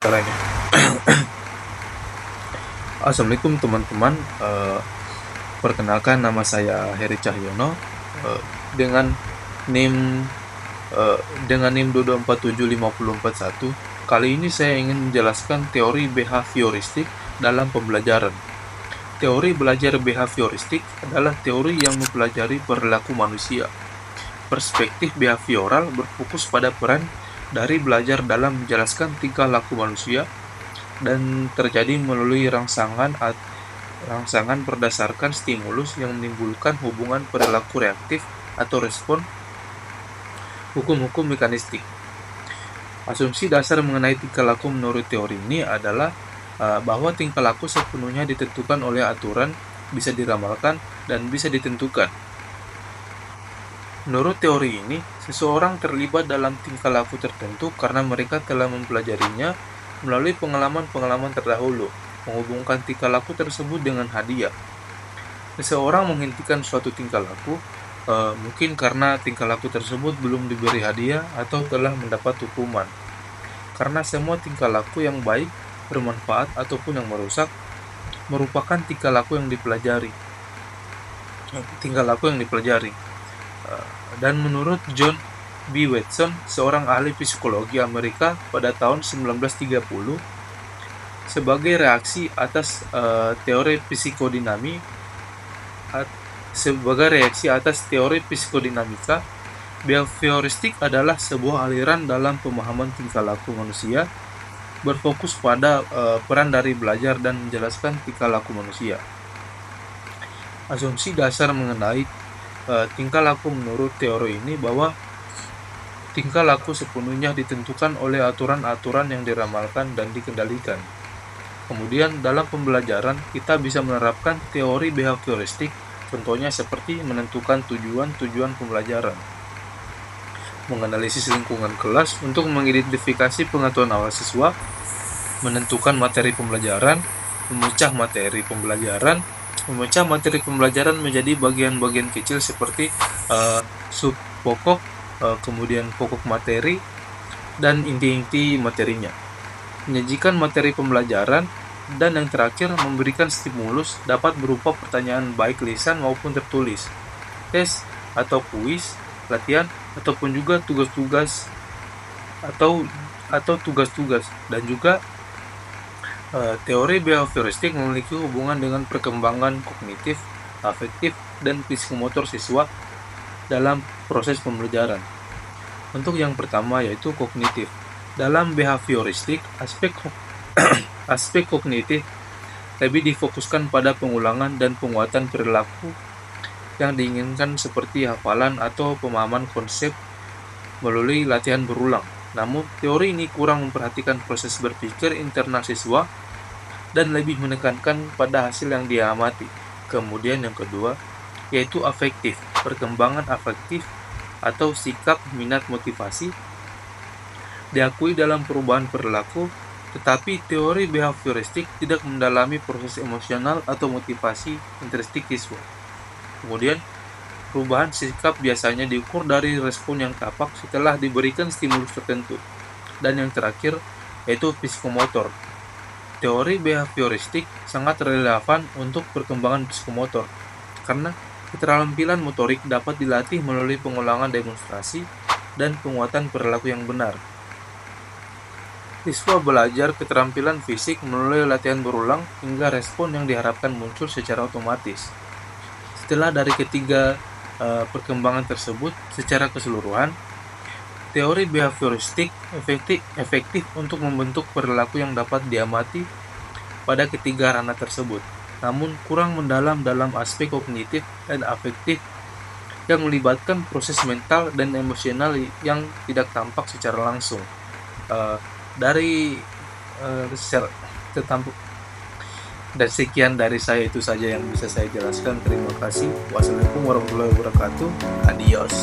Caranya. Assalamualaikum teman-teman. Perkenalkan, nama saya Heri Cahyono. Dengan NIM eh, dengan NIM 2247541. Kali ini saya ingin menjelaskan teori behavioristik dalam pembelajaran. Teori belajar behavioristik adalah teori yang mempelajari perilaku manusia. Perspektif behavioral berfokus pada peran dari belajar dalam menjelaskan tingkah laku manusia dan terjadi melalui rangsangan berdasarkan stimulus yang menimbulkan hubungan perilaku reaktif atau respon hukum-hukum mekanistik. Asumsi dasar mengenai tingkah laku menurut teori ini adalah bahwa tingkah laku sepenuhnya ditentukan oleh aturan, bisa diramalkan, dan bisa ditentukan. Menurut teori ini, seseorang terlibat dalam tingkah laku tertentu karena mereka telah mempelajarinya melalui pengalaman-pengalaman terdahulu, menghubungkan tingkah laku tersebut dengan hadiah. Seseorang menghentikan suatu tingkah laku, mungkin karena tingkah laku tersebut belum diberi hadiah atau telah mendapat hukuman. Karena semua tingkah laku yang baik, bermanfaat, ataupun yang merusak, merupakan tingkah laku yang dipelajari. Dan menurut John B. Watson, seorang ahli psikologi Amerika pada tahun 1930, sebagai reaksi atas teori psikodinamika, behavioristik adalah sebuah aliran dalam pemahaman tingkah laku manusia, berfokus pada peran dari belajar dan menjelaskan tingkah laku manusia. Asumsi dasar mengenai tingkah laku menurut teori ini bahwa tingkah laku sepenuhnya ditentukan oleh aturan-aturan yang diramalkan dan dikendalikan. Kemudian dalam pembelajaran kita bisa menerapkan teori behavioristik, contohnya seperti menentukan tujuan pembelajaran, menganalisis lingkungan kelas untuk mengidentifikasi pengetahuan awal siswa, menentukan materi pembelajaran, memecah materi pembelajaran menjadi bagian-bagian kecil seperti sub pokok, kemudian pokok materi, dan inti-inti materinya. Menyajikan materi pembelajaran, dan yang terakhir memberikan stimulus dapat berupa pertanyaan baik lisan maupun tertulis, tes atau kuis, latihan, ataupun juga tugas-tugas dan juga teori behavioristik memiliki hubungan dengan perkembangan kognitif, afektif, dan psikomotor siswa dalam proses pembelajaran. Untuk yang pertama yaitu kognitif. Dalam behavioristik, aspek kognitif lebih difokuskan pada pengulangan dan penguatan perilaku yang diinginkan seperti hafalan atau pemahaman konsep melalui latihan berulang. Namun, teori ini kurang memperhatikan proses berpikir internal siswa dan lebih menekankan pada hasil yang diamati. Kemudian yang kedua, yaitu afektif. Perkembangan afektif atau sikap, minat, motivasi diakui dalam perubahan perilaku, tetapi teori behavioristik tidak mendalami proses emosional atau motivasi intrinsik siswa. Kemudian, perubahan sikap biasanya diukur dari respon yang tampak setelah diberikan stimulus tertentu. Dan yang terakhir, yaitu psikomotor. Teori behavioristik sangat relevan untuk perkembangan psikomotor, karena keterampilan motorik dapat dilatih melalui pengulangan demonstrasi dan penguatan perilaku yang benar. Siswa belajar keterampilan fisik melalui latihan berulang hingga respon yang diharapkan muncul secara otomatis. Setelah dari ketiga perkembangan tersebut secara keseluruhan, teori behavioristik efektif untuk membentuk perilaku yang dapat diamati pada ketiga ranah tersebut, namun kurang mendalam dalam aspek kognitif dan afektif yang melibatkan proses mental dan emosional yang tidak tampak secara langsung. Dan sekian dari saya, itu saja yang bisa saya jelaskan. Terima kasih. Wassalamualaikum warahmatullahi wabarakatuh. Adios.